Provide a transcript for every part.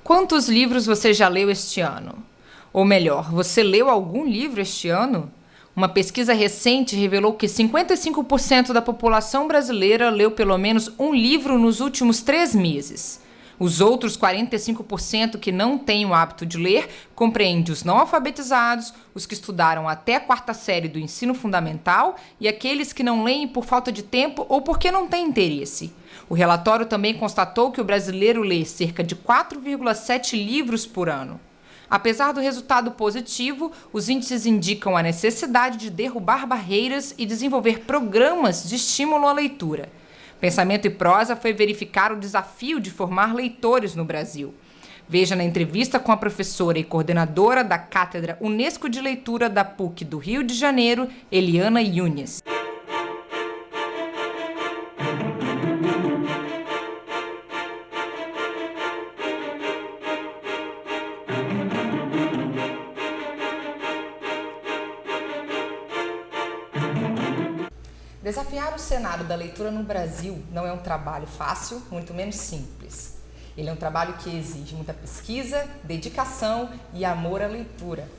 Quantos livros você já leu este ano? Ou melhor, você leu algum livro este ano? Uma pesquisa recente revelou que 55% da população brasileira leu pelo menos um livro nos últimos 3 meses. Os outros 45% que não têm o hábito de ler compreende os não alfabetizados, os que estudaram até a 4ª série do ensino fundamental e aqueles que não leem por falta de tempo ou porque não têm interesse. O relatório também constatou que o brasileiro lê cerca de 4,7 livros por ano. Apesar do resultado positivo, os índices indicam a necessidade de derrubar barreiras e desenvolver programas de estímulo à leitura. Pensamento e Prosa foi verificar o desafio de formar leitores no Brasil. Veja na entrevista com a professora e coordenadora da Cátedra Unesco de Leitura da PUC do Rio de Janeiro, Eliana Yunes. Desafiar o cenário da leitura no Brasil não é um trabalho fácil, muito menos simples. Ele é um trabalho que exige muita pesquisa, dedicação e amor à leitura.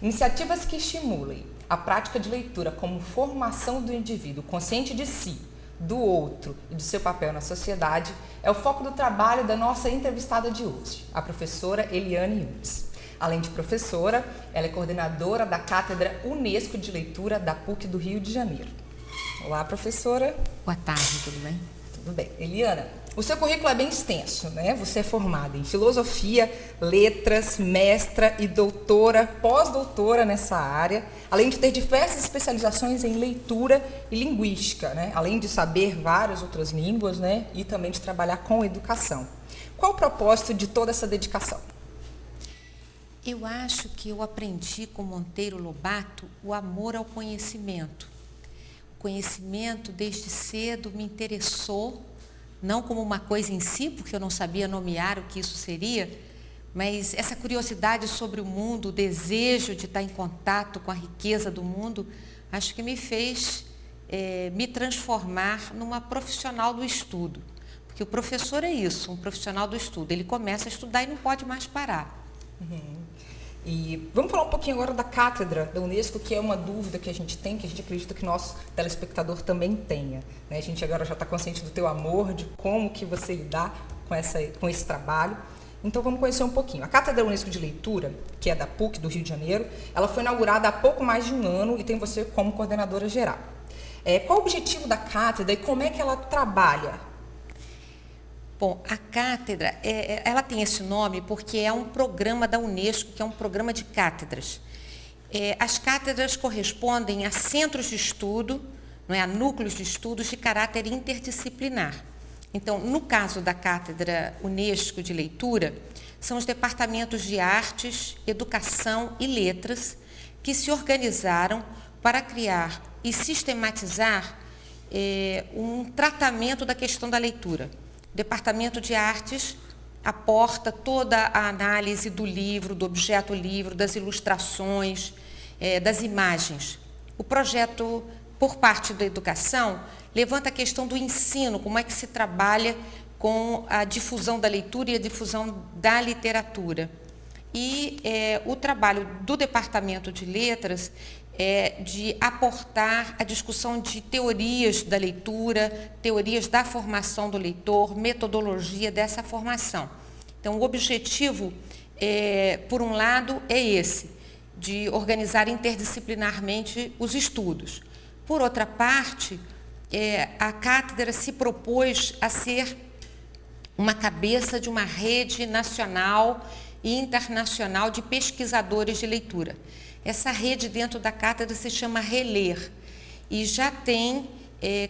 Iniciativas que estimulem a prática de leitura como formação do indivíduo consciente de si, do outro e de seu papel na sociedade é o foco do trabalho da nossa entrevistada de hoje, a professora Eliane Yunes. Além de professora, ela é coordenadora da Cátedra Unesco de Leitura da PUC do Rio de Janeiro. Olá, professora. Boa tarde, tudo bem? Tudo bem. Eliana, o seu currículo é bem extenso, né? Você é formada em filosofia, letras, mestra e doutora, pós-doutora nessa área, além de ter diversas especializações em leitura e linguística, né? Além de saber várias outras línguas, né? E também de trabalhar com educação. Qual o propósito de toda essa dedicação? Eu acho que eu aprendi com Monteiro Lobato o amor ao conhecimento. O conhecimento, desde cedo, me interessou, não como uma coisa em si, porque eu não sabia nomear o que isso seria, mas essa curiosidade sobre o mundo, o desejo de estar em contato com a riqueza do mundo, acho que me fez me transformar numa profissional do estudo. Porque o professor é isso, um profissional do estudo. Ele começa a estudar e não pode mais parar. E vamos falar um pouquinho agora da Cátedra da Unesco, que é uma dúvida que a gente tem, que a gente acredita que nosso telespectador também tenha, né? A gente agora já está consciente do teu amor, de como que você lidar com esse trabalho. Então vamos conhecer um pouquinho. A Cátedra Unesco de Leitura, que é da PUC do Rio de Janeiro, ela foi inaugurada há pouco mais de um ano e tem você como coordenadora geral. Qual o objetivo da cátedra e como é que ela trabalha? Bom, a cátedra, ela tem esse nome porque é um programa da Unesco, que é um programa de cátedras. As cátedras correspondem a centros de estudo, não é, a núcleos de estudos de caráter interdisciplinar. Então, no caso da Cátedra Unesco de Leitura, são os departamentos de Artes, Educação e Letras que se organizaram para criar e sistematizar um tratamento da questão da leitura. O Departamento de Artes aporta toda a análise do livro, do objeto livro, das ilustrações, das imagens. O projeto, por parte da educação, levanta a questão do ensino, como é que se trabalha com a difusão da leitura e a difusão da literatura. E o trabalho do Departamento de Letras de aportar a discussão de teorias da leitura, teorias da formação do leitor, metodologia dessa formação. Então, o objetivo, por um lado, é esse, de organizar interdisciplinarmente os estudos. Por outra parte, a cátedra se propôs a ser uma cabeça de uma rede nacional e internacional de pesquisadores de leitura. Essa rede dentro da cátedra se chama Reler e já tem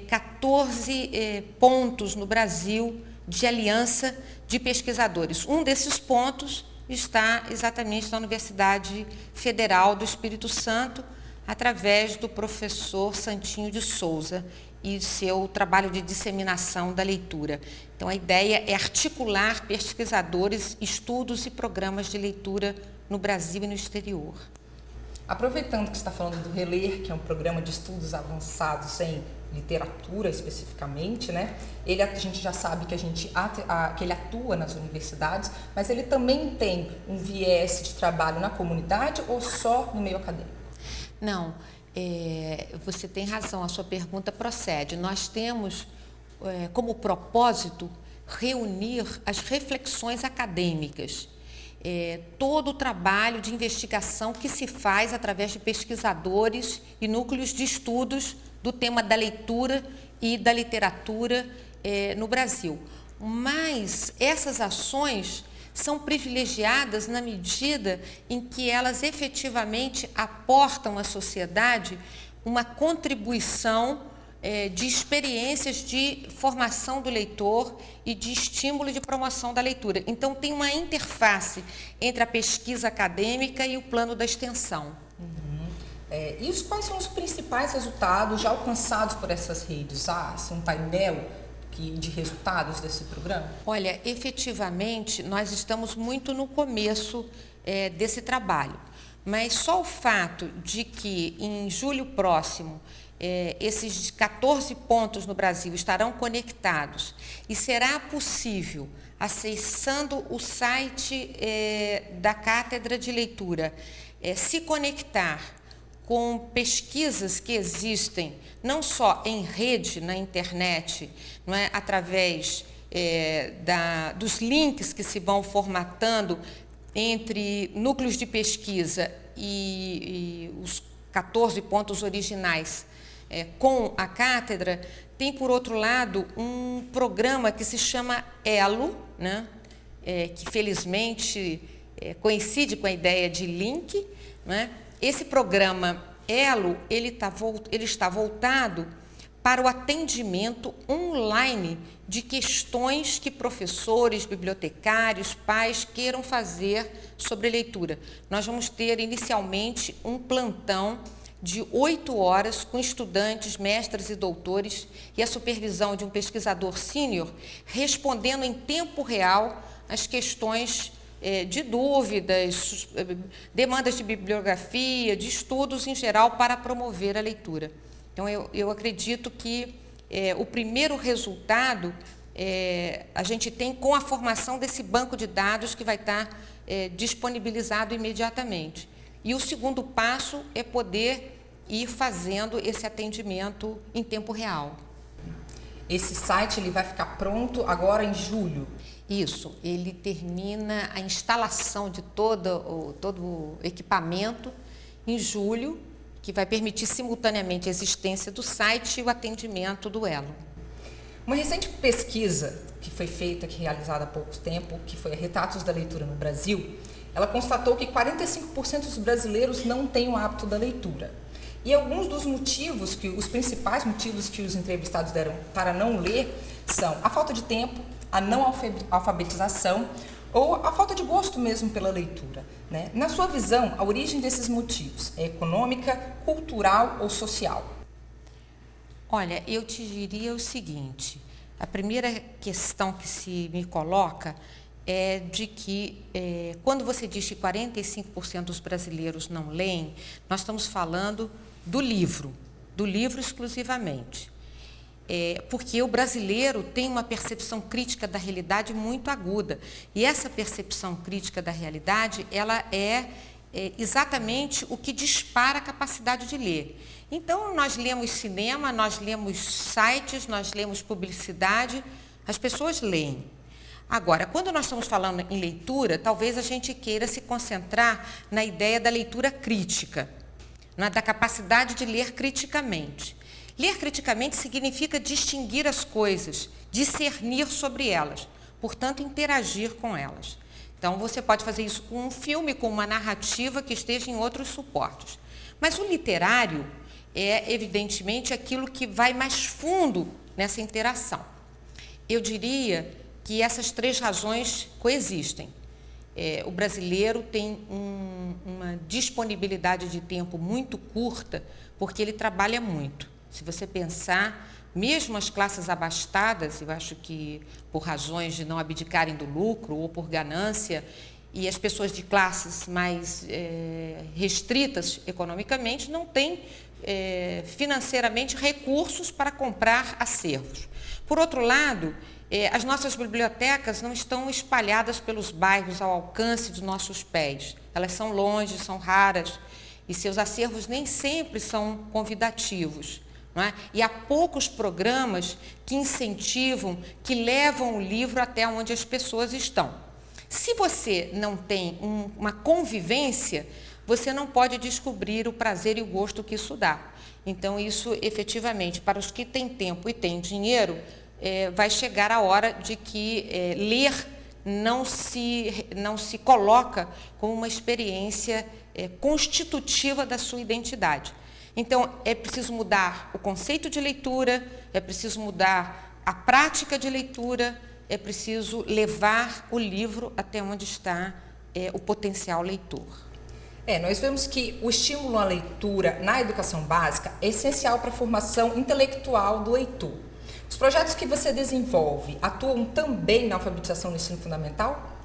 14 pontos no Brasil de aliança de pesquisadores. Um desses pontos está exatamente na Universidade Federal do Espírito Santo, através do professor Santinho de Souza e seu trabalho de disseminação da leitura. Então, a ideia é articular pesquisadores, estudos e programas de leitura no Brasil e no exterior. Aproveitando que você está falando do Reler, que é um programa de estudos avançados em literatura especificamente, né? A gente já sabe que que ele atua nas universidades, mas ele também tem um viés de trabalho na comunidade ou só no meio acadêmico? Não, você tem razão, a sua pergunta procede. Nós temos como propósito reunir as reflexões acadêmicas, todo o trabalho de investigação que se faz através de pesquisadores e núcleos de estudos do tema da leitura e da literatura no Brasil. Mas essas ações são privilegiadas na medida em que elas efetivamente aportam à sociedade uma contribuição de experiências de formação do leitor e de estímulo de promoção da leitura. Então, tem uma interface entre a pesquisa acadêmica e o plano da extensão. E quais são os principais resultados já alcançados por essas redes? Um painel de resultados desse programa? Olha, efetivamente, nós estamos muito no começo desse trabalho, mas só o fato de que em julho próximo esses 14 pontos no Brasil estarão conectados e será possível, acessando o site da Cátedra de Leitura, se conectar com pesquisas que existem, não só em rede, na internet, não é? Através dos links que se vão formatando entre núcleos de pesquisa e os 14 pontos originais com a cátedra, tem, por outro lado, um programa que se chama ELO, né? Que felizmente coincide com a ideia de link, né? Esse programa ELO, ele está voltado para o atendimento online de questões que professores, bibliotecários, pais queiram fazer sobre leitura. Nós vamos ter inicialmente um plantão de 8 horas com estudantes, mestres e doutores e a supervisão de um pesquisador sênior, respondendo em tempo real as questões de dúvidas, demandas de bibliografia, de estudos em geral para promover a leitura. Então, eu acredito que o primeiro resultado a gente tem com a formação desse banco de dados que vai estar disponibilizado imediatamente. E o segundo passo é poder ir fazendo esse atendimento em tempo real. Esse site ele vai ficar pronto agora em julho? Isso, ele termina a instalação de todo o equipamento em julho, que vai permitir simultaneamente a existência do site e o atendimento do ELO. Uma recente pesquisa que foi feita, realizada há pouco tempo, que foi a Retratos da Leitura no Brasil, ela constatou que 45% dos brasileiros não têm o hábito da leitura. E alguns dos motivos, os principais motivos que os entrevistados deram para não ler são a falta de tempo, a não alfabetização ou a falta de gosto mesmo pela leitura, né? Na sua visão, a origem desses motivos é econômica, cultural ou social? Olha, eu te diria o seguinte, a primeira questão que se me coloca é de que, quando você diz que 45% dos brasileiros não leem, nós estamos falando do livro exclusivamente. Porque o brasileiro tem uma percepção crítica da realidade muito aguda. E essa percepção crítica da realidade, ela é exatamente o que dispara a capacidade de ler. Então, nós lemos cinema, nós lemos sites, nós lemos publicidade, as pessoas leem. Agora, quando nós estamos falando em leitura, talvez a gente queira se concentrar na ideia da leitura crítica, da capacidade de ler criticamente. Ler criticamente significa distinguir as coisas, discernir sobre elas, portanto, interagir com elas. Então, você pode fazer isso com um filme, com uma narrativa que esteja em outros suportes. Mas o literário é, evidentemente, aquilo que vai mais fundo nessa interação. Eu diria que essas 3 razões coexistem. O brasileiro tem uma disponibilidade de tempo muito curta, porque ele trabalha muito. Se você pensar, mesmo as classes abastadas, eu acho que por razões de não abdicarem do lucro ou por ganância, e as pessoas de classes mais restritas economicamente não têm financeiramente recursos para comprar acervos. Por outro lado, as nossas bibliotecas não estão espalhadas pelos bairros ao alcance dos nossos pés. Elas são longe, são raras, e seus acervos nem sempre são convidativos. Não é? E há poucos programas que incentivam, que levam o livro até onde as pessoas estão. Se você não tem uma convivência, você não pode descobrir o prazer e o gosto que isso dá. Então, isso, efetivamente, para os que têm tempo e têm dinheiro, vai chegar a hora de que ler não se coloca como uma experiência constitutiva da sua identidade. Então, é preciso mudar o conceito de leitura, é preciso mudar a prática de leitura, é preciso levar o livro até onde está o potencial leitor. Nós vemos que o estímulo à leitura na educação básica é essencial para a formação intelectual do leitor. Os projetos que você desenvolve atuam também na alfabetização no ensino fundamental?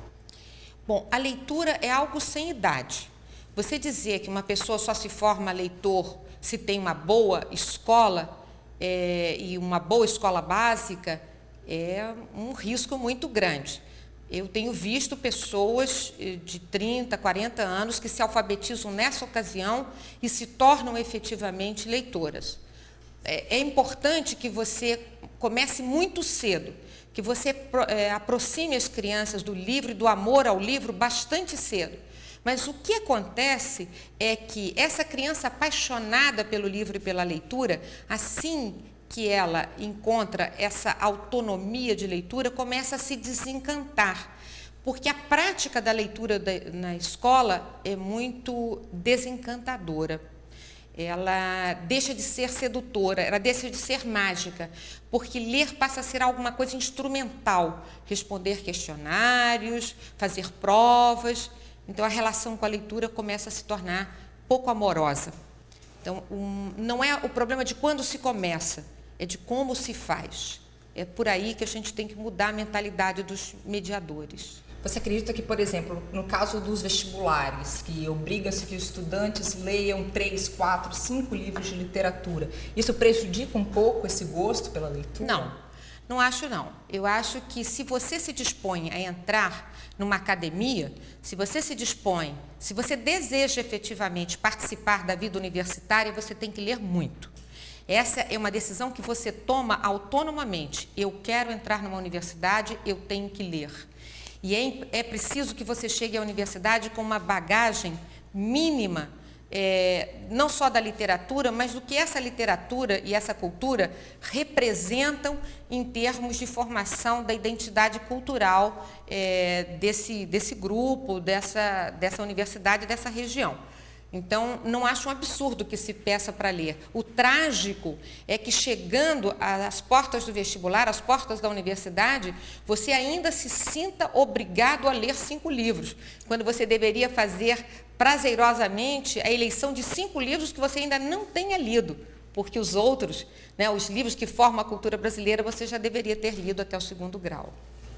Bom, a leitura é algo sem idade. Você dizer que uma pessoa só se forma leitor se tem uma boa escola e uma boa escola básica é um risco muito grande. Eu tenho visto pessoas de 30, 40 anos que se alfabetizam nessa ocasião e se tornam efetivamente leitoras. É importante que você comece muito cedo, que você aproxime as crianças do livro e do amor ao livro bastante cedo. Mas o que acontece é que essa criança apaixonada pelo livro e pela leitura, assim que ela encontra essa autonomia de leitura, começa a se desencantar, porque a prática da leitura na escola é muito desencantadora. Ela deixa de ser sedutora, ela deixa de ser mágica, porque ler passa a ser alguma coisa instrumental, responder questionários, fazer provas. Então, a relação com a leitura começa a se tornar pouco amorosa. Então, não é o problema de quando se começa, é de como se faz. É por aí que a gente tem que mudar a mentalidade dos mediadores. Você acredita que, por exemplo, no caso dos vestibulares, que obrigam-se que os estudantes leiam 3, 4, 5 livros de literatura, isso prejudica um pouco esse gosto pela leitura? Não acho não. Eu acho que se você se dispõe a entrar numa academia, se você se dispõe, se você deseja efetivamente participar da vida universitária, você tem que ler muito. Essa é uma decisão que você toma autonomamente. Eu quero entrar numa universidade, eu tenho que ler. E é preciso que você chegue à universidade com uma bagagem mínima, não só da literatura, mas do que essa literatura e essa cultura representam em termos de formação da identidade cultural desse grupo, dessa universidade, dessa região. Então, não acho um absurdo que se peça para ler. O trágico é que, chegando às portas do vestibular, às portas da universidade, você ainda se sinta obrigado a ler 5 livros, quando você deveria fazer prazerosamente a eleição de 5 livros que você ainda não tenha lido, porque os outros, os livros que formam a cultura brasileira, você já deveria ter lido até o 2º grau.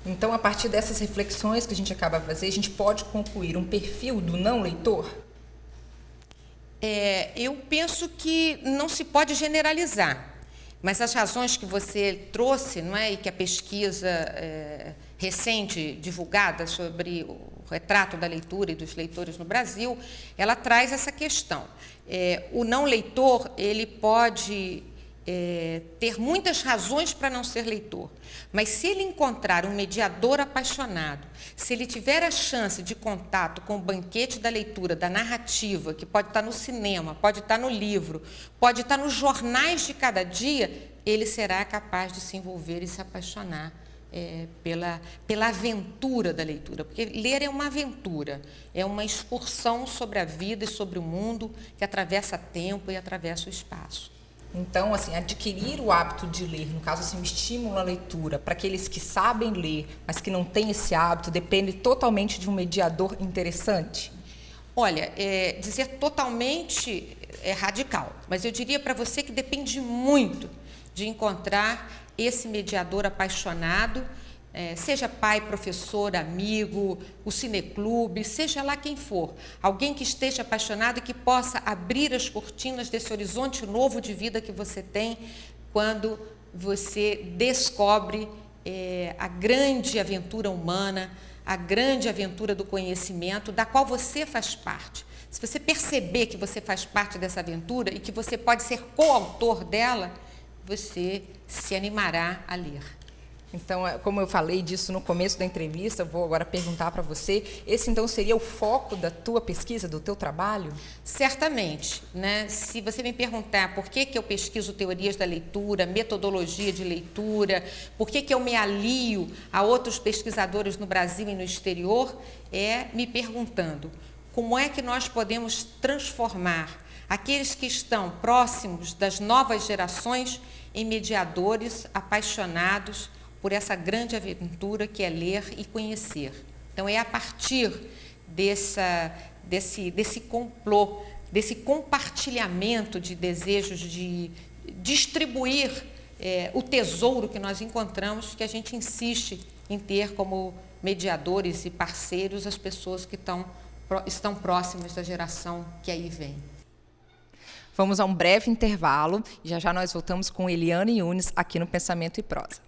Então, a partir dessas reflexões que a gente acaba de fazer, a gente pode concluir um perfil do não leitor? Eu penso que não se pode generalizar, mas as razões que você trouxe, e que a pesquisa recente divulgada sobre o retrato da leitura e dos leitores no Brasil, ela traz essa questão. O não leitor, ele pode ter muitas razões para não ser leitor, mas se ele encontrar um mediador apaixonado, se ele tiver a chance de contato com o banquete da leitura, da narrativa, que pode estar no cinema, pode estar no livro, pode estar nos jornais de cada dia, ele será capaz de se envolver e se apaixonar pela aventura da leitura, porque ler é uma aventura, é uma excursão sobre a vida e sobre o mundo que atravessa tempo e atravessa o espaço. Então, adquirir o hábito de ler, no caso, um estímulo à leitura, para aqueles que sabem ler, mas que não têm esse hábito, depende totalmente de um mediador interessante? Olha, dizer totalmente é radical, mas eu diria para você que depende muito de encontrar esse mediador apaixonado seja pai, professor, amigo, o cineclube, seja lá quem for, alguém que esteja apaixonado e que possa abrir as cortinas desse horizonte novo de vida que você tem quando você descobre a grande aventura humana, a grande aventura do conhecimento, da qual você faz parte. Se você perceber que você faz parte dessa aventura e que você pode ser coautor dela, você se animará a ler. Então, como eu falei disso no começo da entrevista, vou agora perguntar para você, esse então seria o foco da tua pesquisa, do teu trabalho? Certamente, né? Se você me perguntar por que eu pesquiso teorias da leitura, metodologia de leitura, por que eu me alio a outros pesquisadores no Brasil e no exterior, é me perguntando como é que nós podemos transformar aqueles que estão próximos das novas gerações em mediadores apaixonados por essa grande aventura que é ler e conhecer. Então, é a partir desse complô, desse compartilhamento de desejos de distribuir o tesouro que nós encontramos, que a gente insiste em ter como mediadores e parceiros as pessoas que estão próximas da geração que aí vem. Vamos a um breve intervalo e já nós voltamos com Eliane Yunes aqui no Pensamento e Prosa.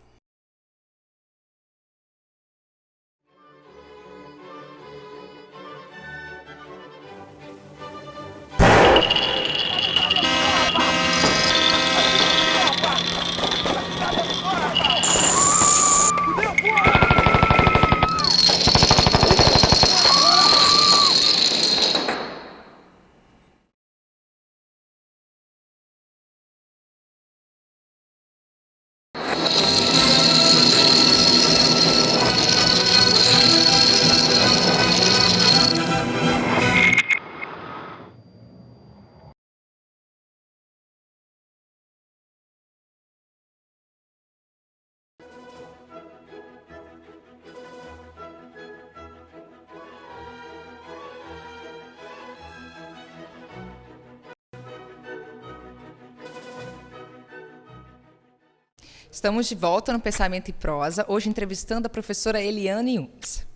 Estamos de volta no Pensamento e Prosa, hoje entrevistando a professora Eliane Yunes.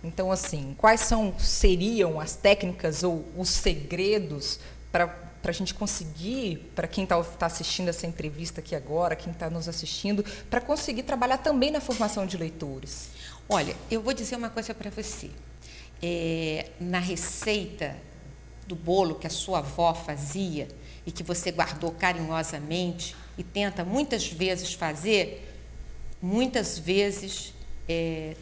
Então, assim, quais seriam as técnicas ou os segredos para a gente conseguir, para quem está assistindo essa entrevista aqui agora, quem está nos assistindo, para conseguir trabalhar também na formação de leitores? Olha, eu vou dizer uma coisa para você. Na receita do bolo que a sua avó fazia e que você guardou carinhosamente e tenta muitas vezes fazer, muitas vezes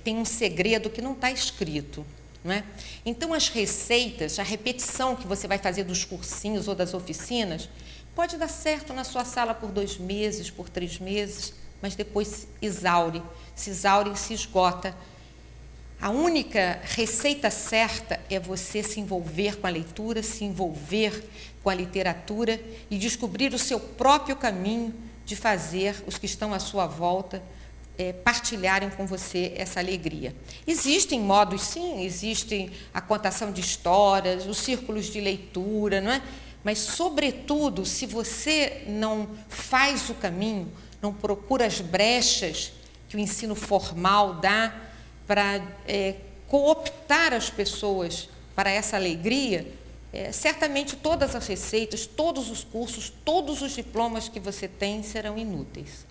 tem um segredo que não está escrito, não é? Então, as receitas, a repetição que você vai fazer dos cursinhos ou das oficinas, pode dar certo na sua sala por 2 meses, por 3 meses, mas depois se exaure e se esgota. A única receita certa é você se envolver com a leitura, se envolver com a literatura e descobrir o seu próprio caminho de fazer os que estão à sua volta partilharem com você essa alegria. Existem modos, sim, existem a contação de histórias, os círculos de leitura, não é? Mas, sobretudo, se você não faz o caminho, não procura as brechas que o ensino formal dá para cooptar as pessoas para essa alegria, certamente todas as receitas, todos os cursos, todos os diplomas que você tem serão inúteis.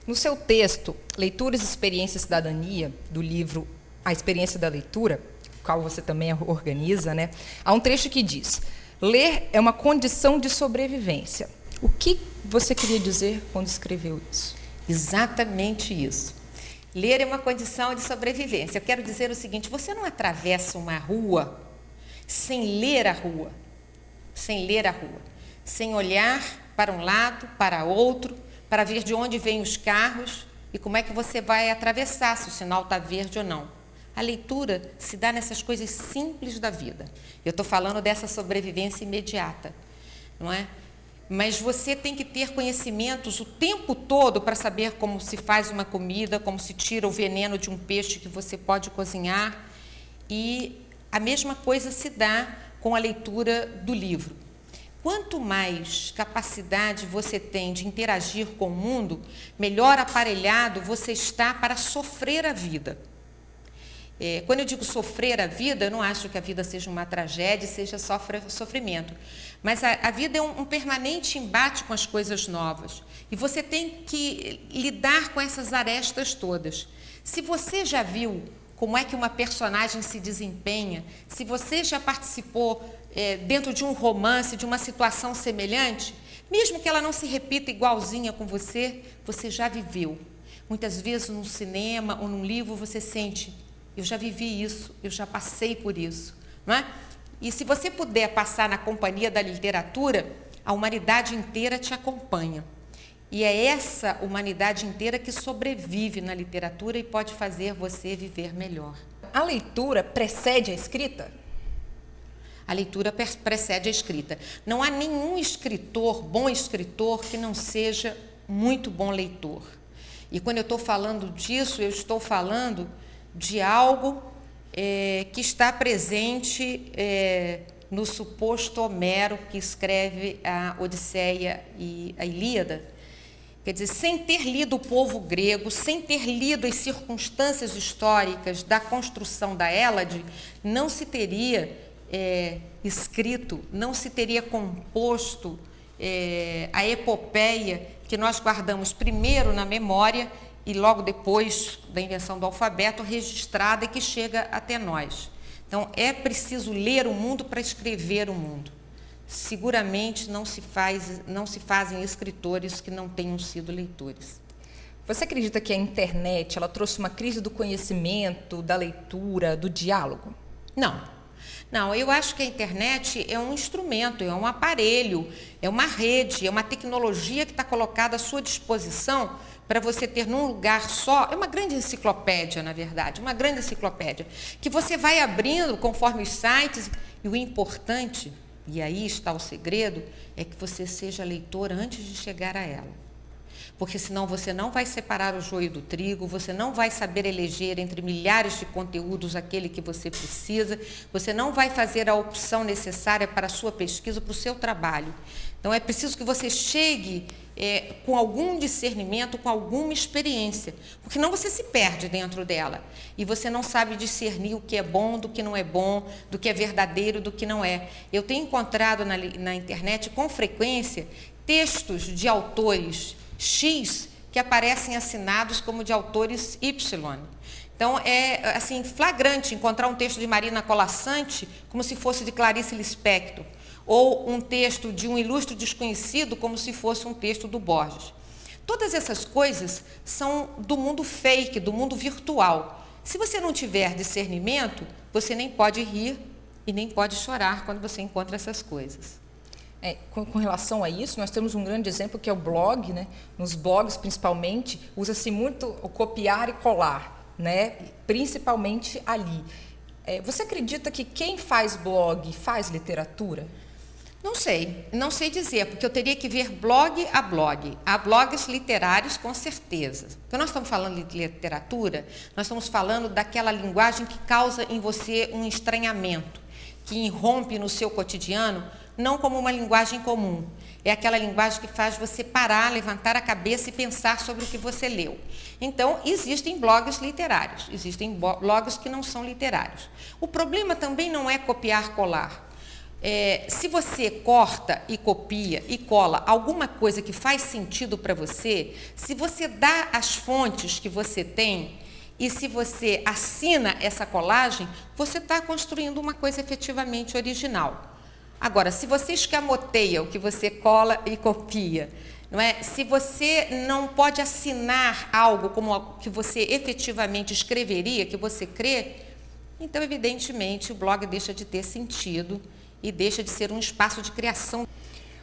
No seu texto, Leituras, Experiência e Cidadania, do livro A Experiência da Leitura, o qual você também organiza, né? Há um trecho que diz: ler é uma condição de sobrevivência. O que você queria dizer quando escreveu isso? Exatamente isso. Ler é uma condição de sobrevivência. Eu quero dizer o seguinte: você não atravessa uma rua sem ler a rua, sem olhar para um lado, para outro, para ver de onde vêm os carros e como é que você vai atravessar, se o sinal está verde ou não. A leitura se dá nessas coisas simples da vida. Eu estou falando dessa sobrevivência imediata, não é? Mas você tem que ter conhecimentos o tempo todo para saber como se faz uma comida, como se tira o veneno de um peixe que você pode cozinhar. E a mesma coisa se dá com a leitura do livro. quanto mais capacidade você tem de interagir com o mundo, melhor aparelhado você está para sofrer a vida. Quando eu digo sofrer a vida, eu não acho que a vida seja uma tragédia, seja sofrimento. Mas a vida é um permanente embate com as coisas novas. E você tem que lidar com essas arestas todas. Se você já viu como é que uma personagem se desempenha, se você já participou dentro de um romance, de uma situação semelhante, mesmo que ela não se repita igualzinha com você, você já viveu. Muitas vezes num cinema ou num livro você sente: eu já vivi isso, eu já passei por isso, não é? E se você puder passar na companhia da literatura, a humanidade inteira te acompanha. E é essa humanidade inteira que sobrevive na literatura e pode fazer você viver melhor. A leitura precede a escrita? A leitura precede a escrita. Não há nenhum escritor, bom escritor, que não seja muito bom leitor. E quando eu estou falando disso, eu estou falando de algo que está presente no suposto Homero, que escreve a Odisseia e a Ilíada. Quer dizer, sem ter lido o povo grego, sem ter lido as circunstâncias históricas da construção da Hélade, não se teria escrito, não se teria composto a epopeia que nós guardamos primeiro na memória e logo depois da invenção do alfabeto, registrada e que chega até nós. Então, é preciso ler o mundo para escrever o mundo. Seguramente não se fazem escritores que não tenham sido leitores. Você acredita que a internet ela trouxe uma crise do conhecimento, da leitura, do diálogo? Não, eu acho que a internet é um instrumento, é um aparelho, é uma rede, é uma tecnologia que está colocada à sua disposição para você ter num lugar só. É uma grande enciclopédia, na verdade, uma grande enciclopédia, que você vai abrindo conforme os sites, e o importante, e aí está o segredo, é que você seja leitor antes de chegar a ela. Porque senão você não vai separar o joio do trigo, você não vai saber eleger entre milhares de conteúdos aquele que você precisa, você não vai fazer a opção necessária para a sua pesquisa, para o seu trabalho. Então, é preciso que você chegue com algum discernimento, com alguma experiência, porque senão você se perde dentro dela e você não sabe discernir o que é bom do que não é bom, do que é verdadeiro do que não é. Eu tenho encontrado na internet com frequência textos de autores X que aparecem assinados como de autores Y. Então, é assim, flagrante encontrar um texto de Marina Colasanti como se fosse de Clarice Lispector, ou um texto de um ilustre desconhecido como se fosse um texto do Borges. Todas essas coisas são do mundo fake, do mundo virtual. Se você não tiver discernimento, você nem pode rir e nem pode chorar quando você encontra essas coisas. Com relação a isso, nós temos um grande exemplo que é o blog, né? Nos blogs, principalmente, usa-se muito o copiar e colar, né? Principalmente ali. Você acredita que quem faz blog faz literatura? Não sei dizer, porque eu teria que ver blog a blog. Há blogs literários, com certeza. Quando nós estamos falando de literatura, nós estamos falando daquela linguagem que causa em você um estranhamento, que irrompe no seu cotidiano, não como uma linguagem comum. É aquela linguagem que faz você parar, levantar a cabeça e pensar sobre o que você leu. Então, existem blogs literários, existem blogs que não são literários. O problema também não é copiar-colar. Se você corta e copia e cola alguma coisa que faz sentido para você, se você dá as fontes que você tem e se você assina essa colagem, você está construindo uma coisa efetivamente original. Agora, se você escamoteia o que você cola e copia, não é? Se você não pode assinar algo como o que você efetivamente escreveria, que você crê, então, evidentemente, o blog deixa de ter sentido e deixa de ser um espaço de criação.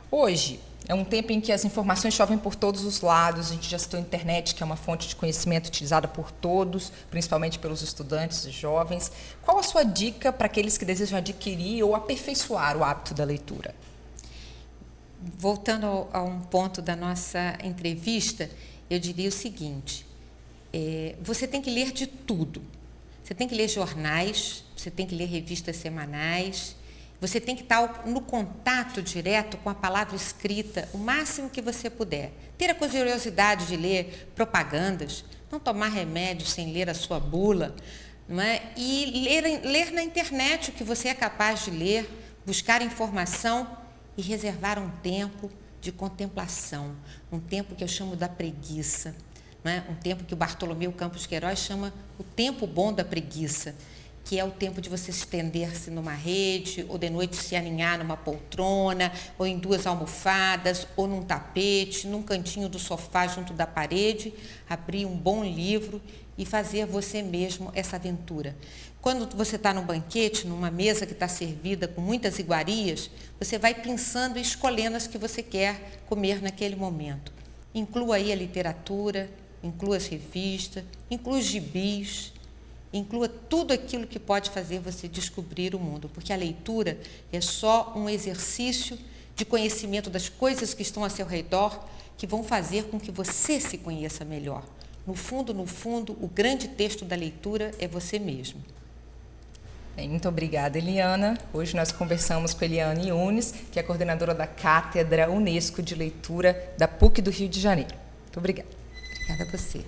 Hoje é um tempo em que as informações chovem por todos os lados. A gente já citou a internet, que é uma fonte de conhecimento utilizada por todos, principalmente pelos estudantes e jovens. Qual a sua dica para aqueles que desejam adquirir ou aperfeiçoar o hábito da leitura? Voltando a um ponto da nossa entrevista, eu diria o seguinte: você tem que ler de tudo. Você tem que ler jornais, você tem que ler revistas semanais, Você tem que estar no contato direto com a palavra escrita o máximo que você puder. Ter a curiosidade de ler propagandas, não tomar remédio sem ler a sua bula, não é? E ler na internet o que você é capaz de ler, buscar informação e reservar um tempo de contemplação, um tempo que eu chamo da preguiça, não é? Um tempo que o Bartolomeu Campos Queiroz chama o tempo bom da preguiça, que é o tempo de você estender-se numa rede, ou de noite se aninhar numa poltrona, ou em 2 almofadas, ou num tapete, num cantinho do sofá junto da parede, abrir um bom livro e fazer você mesmo essa aventura. Quando você está num banquete, numa mesa que está servida com muitas iguarias, você vai pensando e escolhendo as que você quer comer naquele momento. Inclua aí a literatura, inclua as revistas, inclua os gibis, inclua tudo aquilo que pode fazer você descobrir o mundo, porque a leitura é só um exercício de conhecimento das coisas que estão ao seu redor, que vão fazer com que você se conheça melhor. No fundo, o grande texto da leitura é você mesmo. Bem, muito obrigada, Eliana. Hoje nós conversamos com Eliane Yunes, que é coordenadora da Cátedra Unesco de Leitura da PUC do Rio de Janeiro. Muito obrigada. Obrigada a você.